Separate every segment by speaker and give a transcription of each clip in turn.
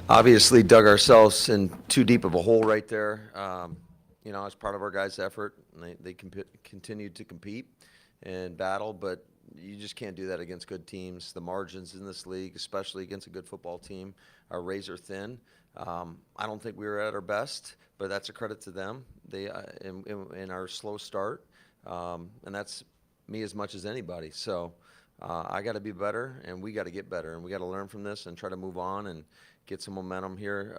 Speaker 1: Obviously dug ourselves in too deep of a hole right there. As part of our guys' effort, and they continued to compete and battle, but You just can't do that against good teams. The margins in this league, especially against a good football team, are razor thin. I don't think we were at our best, but that's a credit to them. They in our slow start, and that's me as much as anybody. So I got to be better, and we got to get better, and we got to learn from this and try to move on and get some momentum here.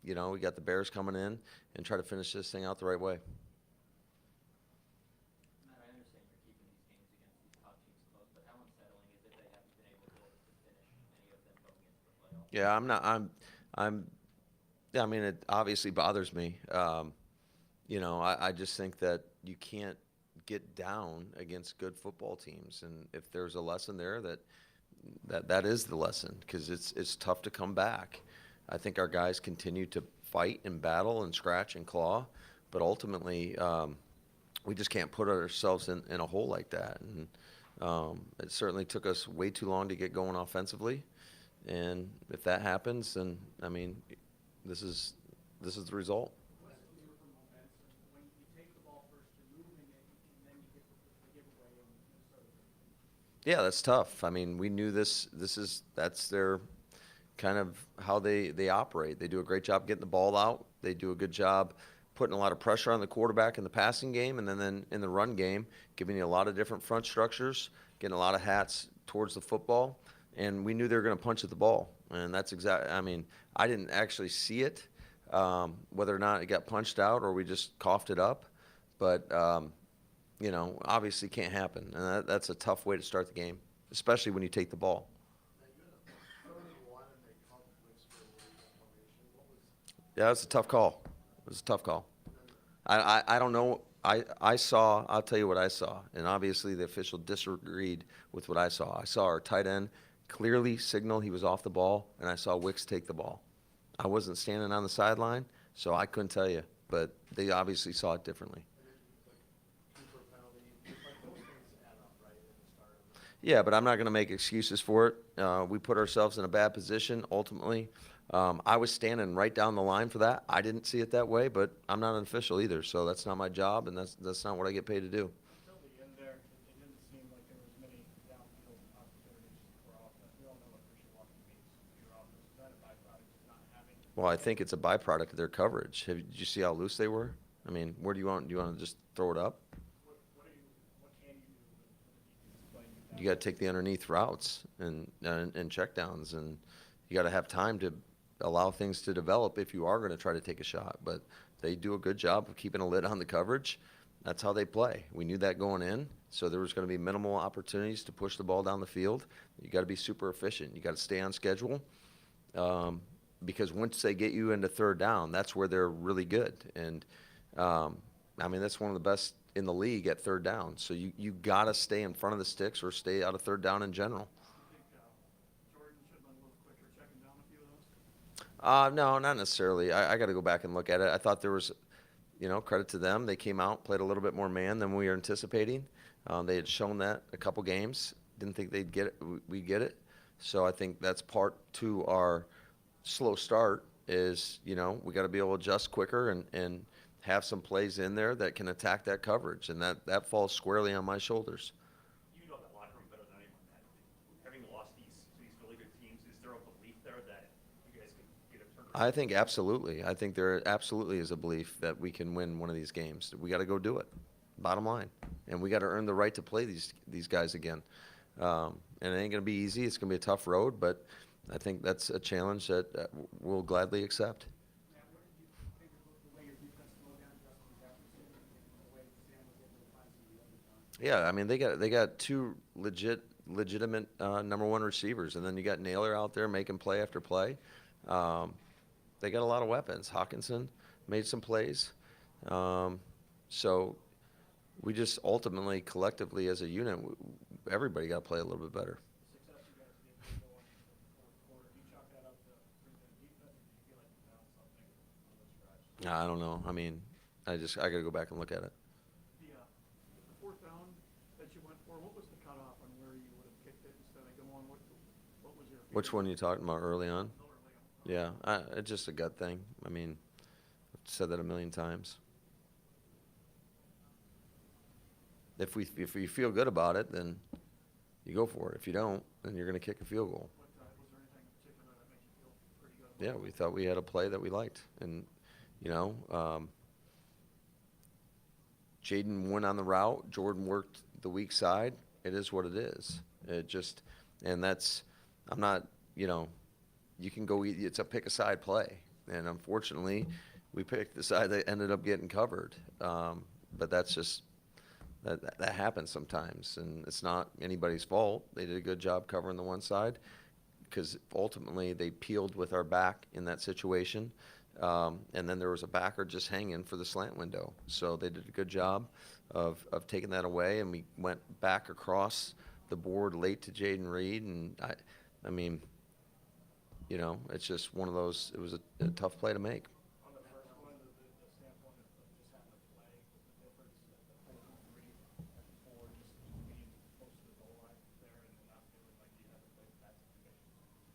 Speaker 1: We got the Bears coming in and try to finish this thing out the right way.
Speaker 2: Matt, I understand you're keeping these games against these top teams close, but how unsettling is it they haven't been able to finish any of them going into the playoffs?
Speaker 1: Yeah, I'm not. Yeah, I mean, it obviously bothers me. I just think that you can't get down against good football teams, and if there's a lesson there, that is the lesson, because it's tough to come back. I think our guys continue to fight and battle and scratch and claw, but ultimately, we just can't put ourselves in a hole like that. And it certainly took us way too long to get going offensively. And if that happens, then I mean, this is the result. Yeah, that's tough. I mean, we knew that's their kind of how they operate. They do a great job getting the ball out. They do a good job putting a lot of pressure on the quarterback in the passing game, and then in the run game, giving you a lot of different front structures, getting a lot of hats towards the football. And we knew they were going to punch at the ball. And that's exactly, I mean, I didn't actually see it, whether or not it got punched out or we just coughed it up. But, obviously can't happen. And that's a tough way to start the game, especially when you take the ball. Yeah, it's a tough call. It was a tough call. I don't know. I'll tell you what I saw. And obviously the official disagreed with what I saw. I saw our tight end clearly signal he was off the ball, and I saw Wicks take the ball. I wasn't standing on the sideline, so I couldn't tell you. But they obviously saw it differently. Yeah, but I'm not going to make excuses for it. We put ourselves in a bad position ultimately. I was standing right down the line for that. I didn't see it that way, but I'm not an official either, so that's not my job, and that's not what I get paid to do.
Speaker 3: Until the end there, it didn't seem like there was many downfield opportunities for offense. We all know what Wishy-Washy means for your offense. Is that a byproduct of not having?
Speaker 1: Well, I think it's a byproduct of their coverage. Did you see how loose they were? I mean, where do you want? Do you want to just throw it up?
Speaker 3: What can you do with the defense playing that?
Speaker 1: You got to take the underneath routes and checkdowns, and you got to have time to allow things to develop if you are going to try to take a shot. But they do a good job of keeping a lid on the coverage. That's how they play. We knew that going in, so there was going to be minimal opportunities to push the ball down the field. You got to be super efficient. You got to stay on schedule, because once they get you into third down, that's where they're really good. And I mean, that's one of the best in the league at third down. So you got to stay in front of the sticks or stay out of third down in general.
Speaker 3: Jordan should have been a little quicker checking down a few of those?
Speaker 1: No, not necessarily. I got to go back and look at it. I thought there was, credit to them. They came out, played a little bit more man than we were anticipating. They had shown that a couple games. Didn't think they'd get it. We'd get it. So I think that's part to our slow start is, we got to be able to adjust quicker and have some plays in there that can attack that coverage. And that falls squarely on my shoulders.
Speaker 4: You know that locker room better than anyone, Matt. Having lost these really good teams, is there a belief there that you guys can get a turnaround?
Speaker 1: I think absolutely. I think there absolutely is a belief that we can win one of these games. We got to go do it, bottom line. And we got to earn the right to play these guys again. And it ain't going to be easy. It's going to be a tough road, but I think that's a challenge that we'll gladly accept.
Speaker 3: Matt, what did you think of the way your defense slowed down Justin Jefferson and the way Sam was able to find some of the other time?
Speaker 1: Yeah, I mean they got two legitimate number one receivers, and then you got Naylor out there making play after play. They got a lot of weapons. Hawkinson made some plays, so we just ultimately collectively as a unit, everybody got to play a little bit better.
Speaker 3: The success you guys did going into the fourth quarter, do you chalk that up to the defense, or do you feel like you found something on the stretch?
Speaker 1: I don't know. I mean, I got to go back and look at it.
Speaker 3: The fourth down that you went for, what was the cutoff on where you would have kicked it instead of going? What was your
Speaker 1: Which one are you talking about early on?
Speaker 3: early on?
Speaker 1: Yeah, it's just a gut thing. I mean, I've said that a million times. If we feel good about it, then you go for it. If you don't, then you're going to kick a field goal.
Speaker 3: What, was there anything in particular that made you feel pretty good?
Speaker 1: Yeah, we thought we had a play that we liked, and Jaden went on the route. Jordan worked the weak side. It is what it is. It just, and that's, I'm not, you can go. It's a pick a side play, and unfortunately, we picked the side that ended up getting covered. But that's just that happens sometimes, and it's not anybody's fault. They did a good job covering the one side, because ultimately they peeled with our back in that situation. And then there was a backer just hanging for the slant window. So they did a good job of taking that away, and we went back across the board late to Jaden Reed. And I mean, it's just one of those, it was a tough play to make.
Speaker 3: On the first one, the standpoint of just having a play, the difference at the 4-3 at the 4, just being close to the goal line there and not feeling like you had to play that situation.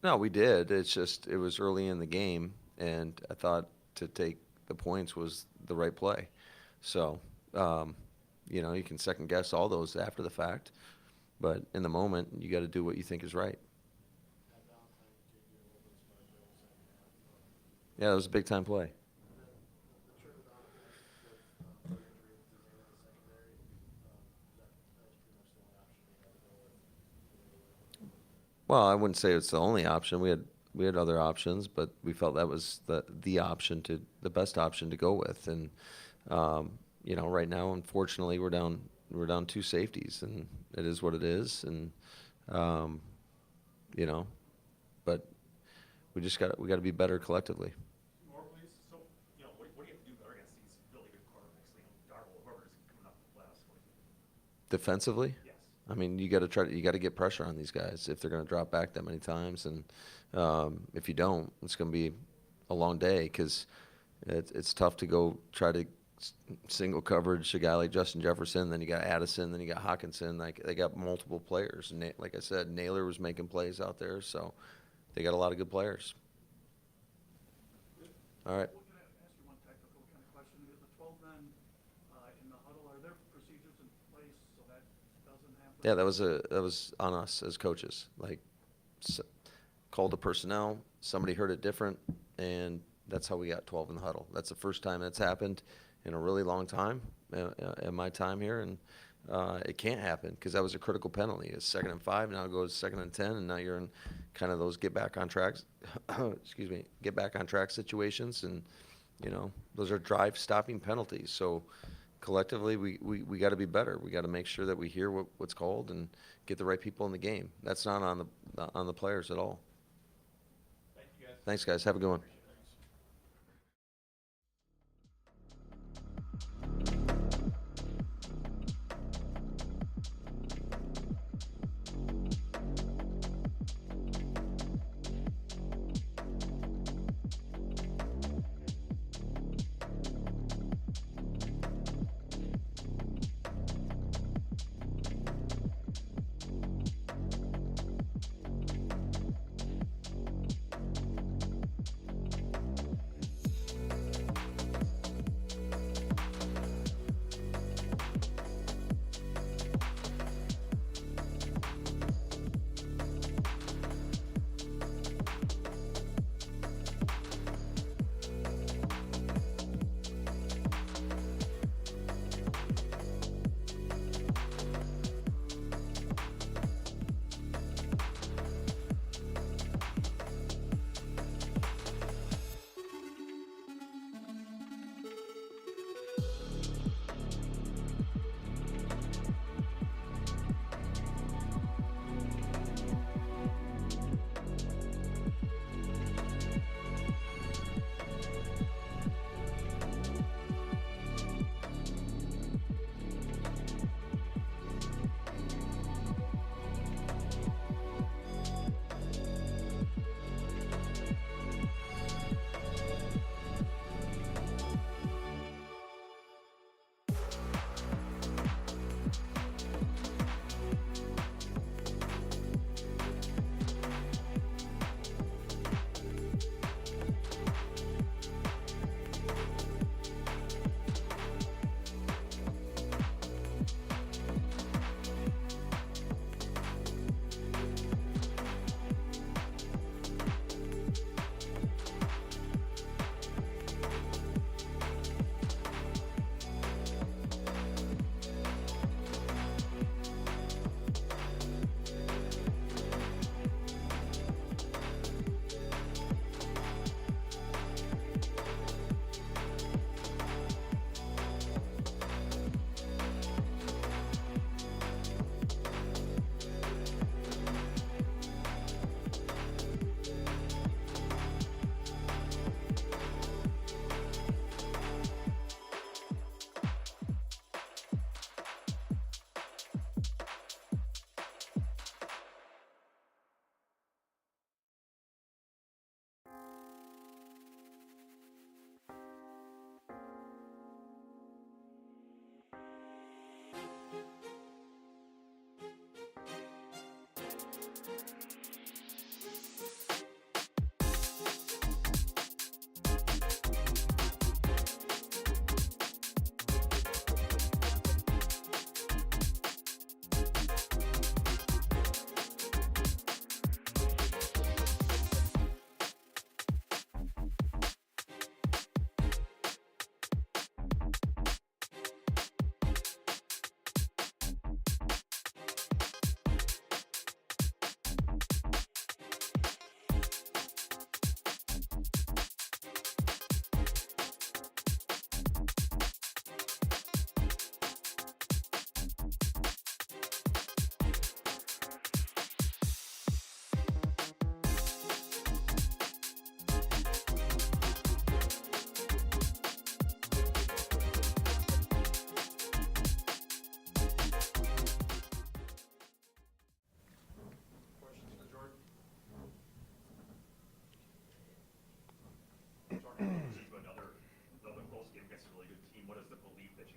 Speaker 1: No, we did. It's just, it was early in the game, and I thought to take the points was the right play. So, you can second guess all those after the fact, but in the moment, you got to do what you think is right. Yeah, it was a big time play. Well, I wouldn't say it's the only option. We had other options, but we felt that was the best option to go with. And right now, unfortunately, we're down 2 safeties, and it is what it is. And but we got to be better collectively.
Speaker 4: More, please. So, what do you have to do better against these really good quarterbacks? Darnold, whoever is coming up the last.
Speaker 1: Defensively?
Speaker 4: Yes.
Speaker 1: I mean, you got to get pressure on these guys if they're going to drop back that many times, and if you don't, it's going to be a long day, because it's tough to go try to single coverage a guy like Justin Jefferson. Then you got Addison, then you got Hawkinson. Like, they got multiple players, and like I said, Naylor was making plays out there, so they got a lot of good players. All right.
Speaker 3: Well, can I ask you one technical kind of question? The 12 men in the huddle, are there procedures in place so that doesn't happen?
Speaker 1: Yeah, that was on us as coaches. Like, called the personnel. Somebody heard it different, and that's how we got 12 in the huddle. That's the first time that's happened in a really long time, in my time here, and it can't happen, because that was a critical penalty. It's 2nd and 5, now it goes 2nd and 10, and now you're in kind of those get back on track situations, and those are drive stopping penalties. So collectively, we got to be better. We got to make sure that we hear what's called and get the right people in the game. That's not on the players at all.
Speaker 2: Thank you, guys.
Speaker 1: Thanks, guys. Have a good one.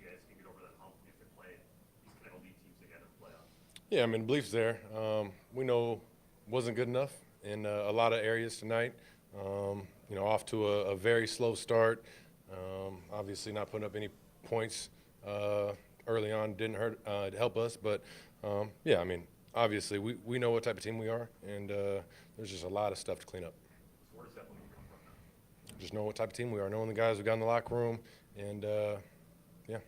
Speaker 4: you guys can get over that hump and you can play these kind of elite teams again in the playoffs?
Speaker 5: Yeah, I mean, the belief's there. We know wasn't good enough in a lot of areas tonight. Off to a very slow start. Obviously, not putting up any points early on didn't help us. But yeah, I mean, obviously, we know what type of team we are, and there's just a lot of stuff to clean up.
Speaker 4: So where does that belief come from now?
Speaker 5: Just know what type of team we are, knowing the guys we got in the locker room, and yeah.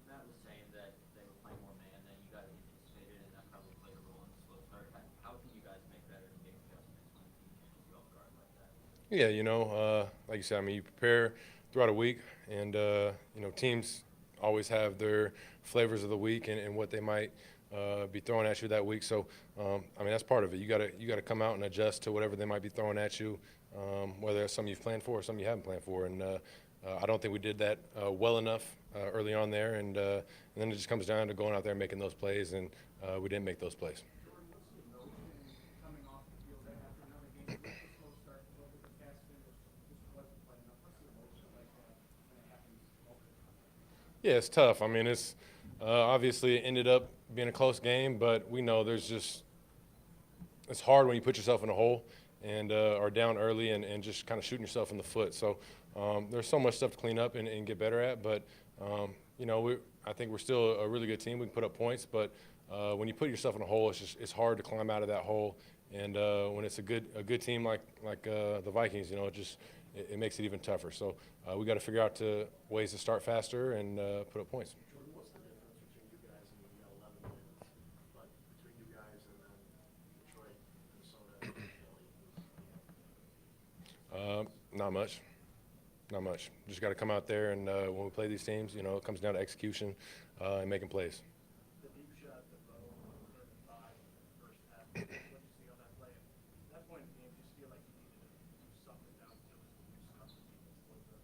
Speaker 2: Matt was saying that they were playing more man than you guys anticipated, and that probably played a role in the slow start. How can you guys make better and make adjustments when the team catches you off guard like that?
Speaker 5: Yeah, like you said, I mean, you prepare throughout a week, and teams always have their flavors of the week and what they might be throwing at you that week. So, I mean, that's part of it. You gotta come out and adjust to whatever they might be throwing at you, whether it's something you've planned for or something you haven't planned for. And I don't think we did that well enough early on there, and then it just comes down to going out there and making those plays, and we didn't make those plays.
Speaker 3: Jordan, what's the emotion coming off the field after another game? With the slow start, a little bit of gas in, just wasn't playing enough. What's the emotion like when it happens multiple times?
Speaker 5: Yeah, it's tough. I mean, it's obviously it ended up being a close game, but we know it's hard when you put yourself in a hole and are down early and just kind of shooting yourself in the foot. So there's so much stuff to clean up and get better at. But I think we're still a really good team. We can put up points, but when you put yourself in a hole, it's hard to climb out of that hole. And when it's a good team like the Vikings, it makes it even tougher. So we got to figure out ways to start faster and put up points.
Speaker 3: Jordan, what's the difference between you guys and the 11 wins, but between you guys and then Detroit, Minnesota, Philly?
Speaker 5: Not much. Not much. Just got to come out there and when we play these teams, it comes down to execution and making plays.
Speaker 3: The deep shot, the bow, 3rd and 5 in the first half. What did you see on that play? At that point in the game, just feel like you needed to do something downfield to loosen up the defense a little bit.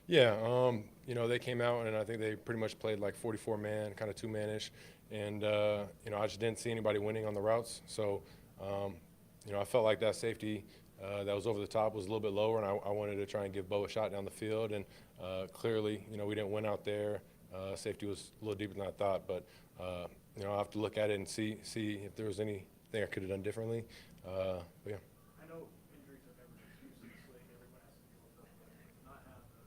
Speaker 5: Yeah, they came out and I think they pretty much played like 44 man, kind of 2-man-ish, and I just didn't see anybody winning on the routes. So, I felt like that safety that was over the top was a little bit lower, and I wanted to try and give Bo a shot down the field. And clearly, we didn't win out there. Safety was a little deeper than I thought, but I'll have to look at it and see if there was anything I could have done differently. But yeah.
Speaker 3: I know injuries are never an excuse in this league. Everyone has to deal with them, but to not have the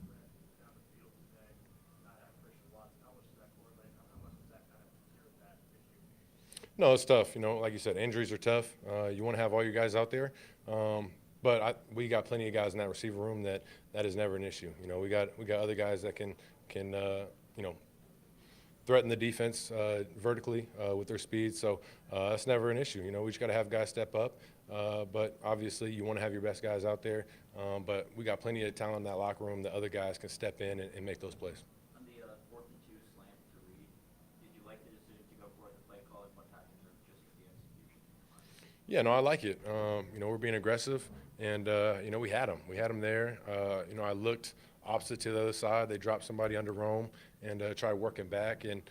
Speaker 3: Brent down the field today, not have Christian Watson, how much does that correlate? How much does that kind of cure that issue?
Speaker 5: No, it's tough. Like you said, injuries are tough. You want to have all your guys out there, but we got plenty of guys in that receiver room that is never an issue. We got other guys that can threaten the defense vertically with their speed. So that's never an issue. We just got to have guys step up. But obviously, you want to have your best guys out there. But we got plenty of talent in that locker room that other guys can step in and make those plays.
Speaker 2: On the 4th and 2 slant to Reed, did you like the decision to go for it, the play call, and what happened, or just for the execution?
Speaker 5: Yeah, no, I like it. We're being aggressive, and we had them. We had them there. I looked opposite to the other side. They dropped somebody under Rome and tried working back, and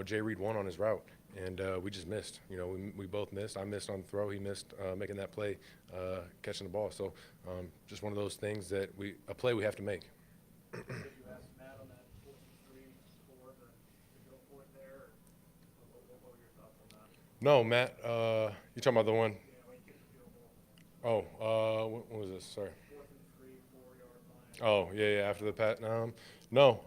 Speaker 5: Jay Reed won on his route, and we just missed. We both missed. I missed on the throw. He missed making that play, catching the ball. So just one of those things that a play we have to make.
Speaker 3: Did you ask Matt on that 4th and 3 score to go for it there? Or what were your thoughts on that?
Speaker 5: No, Matt, you talking about the one?
Speaker 3: Yeah, when you kicked the field goal.
Speaker 5: Oh, what was this? Sorry.
Speaker 3: 4th and 3, 4-yard line.
Speaker 5: Oh, yeah, after the pat. No,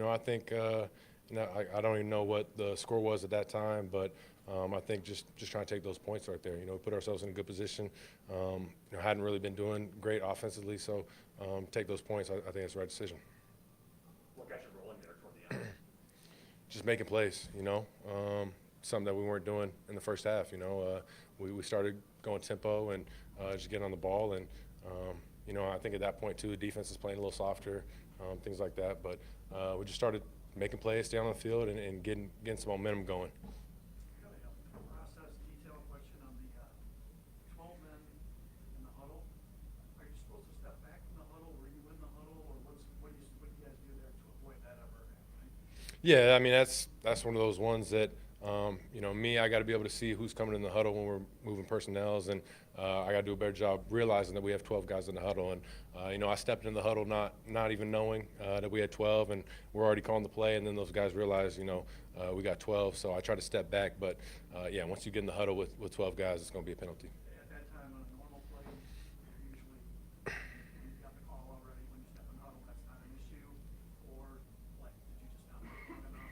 Speaker 5: I think I don't even know what the score was at that time, but I think just trying to take those points right there. Put ourselves in a good position. Hadn't really been doing great offensively, so take those points. I think it's the right decision.
Speaker 4: What got you rolling there toward the end?
Speaker 5: Just making plays, something that we weren't doing in the first half. We started going tempo and just getting on the ball, and I think at that point too, the defense is playing a little softer, things like that. But we just started making plays, staying on the field, and getting some momentum going.
Speaker 3: Got a process detail question on the 12 men in the huddle. Are you supposed to step back from the huddle? Were you in the huddle, or what do you guys do there to avoid that ever happening?
Speaker 5: Yeah, I mean that's one of those ones that Me, I got to be able to see who's coming in the huddle when we're moving personnels, and I got to do a better job realizing that we have 12 guys in the huddle. And I stepped in the huddle not even knowing that we had 12, and we're already calling the play, and then those guys realize, we got 12. So I try to step back, but yeah, once you get in the huddle with 12 guys, it's going to be a penalty.
Speaker 3: At that time, on a normal play, you're usually, when you got the call already, when you step in the huddle, that's not an issue, or like, did you just not make long enough?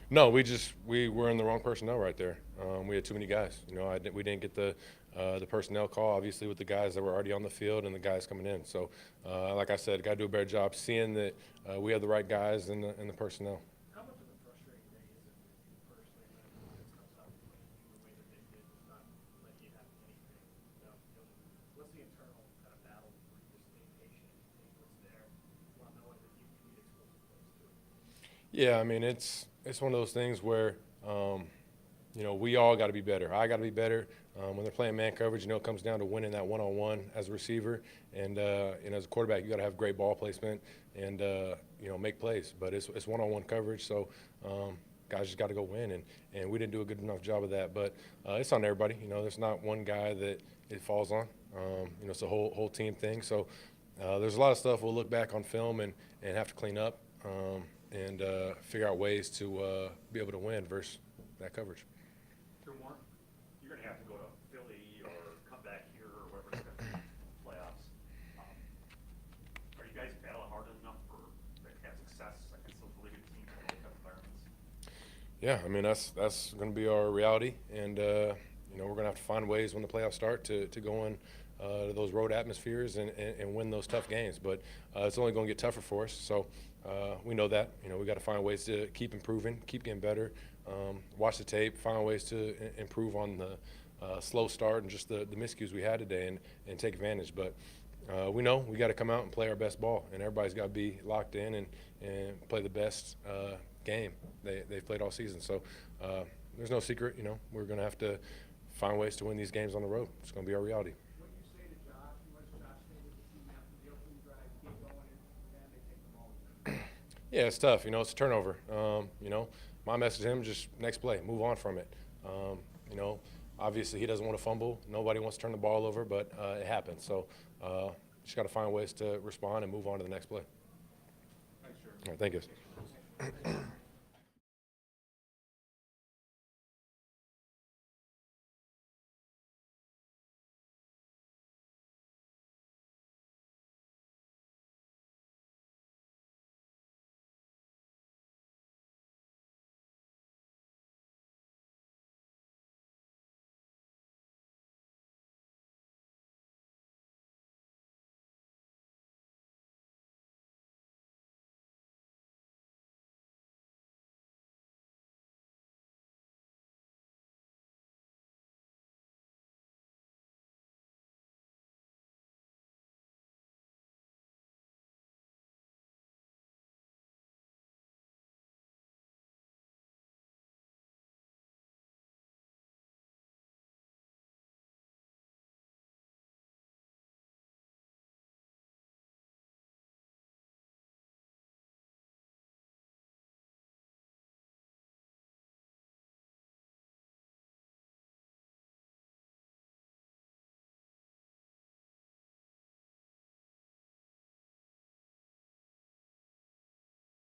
Speaker 5: No, we were in the wrong personnel right there. We had too many guys. We didn't get the personnel call, obviously, with the guys that were already on the field and the guys coming in. So, like I said, got to do a better job seeing that we have the right guys in the personnel.
Speaker 3: How much of a frustrating day is it for you personally when it comes out playing you the way that they did, was not letting you have anything? What's the internal kind of battle for you to stay patient and take what's there while knowing that you need explosive plays too?
Speaker 5: Yeah, I mean it's one of those things where we all got to be better. I got to be better. When they're playing man coverage, it comes down to winning that one-on-one as a receiver, and as a quarterback, you got to have great ball placement and make plays. But it's one-on-one coverage, so guys just got to go win, and we didn't do a good enough job of that. But it's on everybody. There's not one guy that it falls on. It's a whole team thing. So there's a lot of stuff we'll look back on film and have to clean up and figure out ways to be able to win versus that coverage.
Speaker 4: Two more. You're going to have to go to Philly or come back here or wherever it's going to be playoffs. Are you guys battling hard enough to have success against those really good teams in those environments?
Speaker 5: Yeah, I mean that's going to be our reality, and we're going to have to find ways when the playoffs start to go in to those road atmospheres and win those tough games. But it's only going to get tougher for us. So we know that. We got to find ways to keep improving, keep getting better. Watch the tape, find ways to improve on the slow start and just the miscues we had today and take advantage. But we know we got to come out and play our best ball, and everybody's got to be locked in and play the best game they've played all season. So there's no secret. We're going to have to find ways to win these games on the road. It's going to be our reality.
Speaker 3: What do you say to Josh, and what does Josh say with the team after the opening drive, get going, and then they take the ball?
Speaker 5: Yeah, it's tough. It's a turnover. My message to him, just next play, move on from it. Obviously he doesn't want to fumble. Nobody wants to turn the ball over, but it happens. So just got to find ways to respond and move on to the next play.
Speaker 4: Thanks, sir.
Speaker 5: All right, thank you.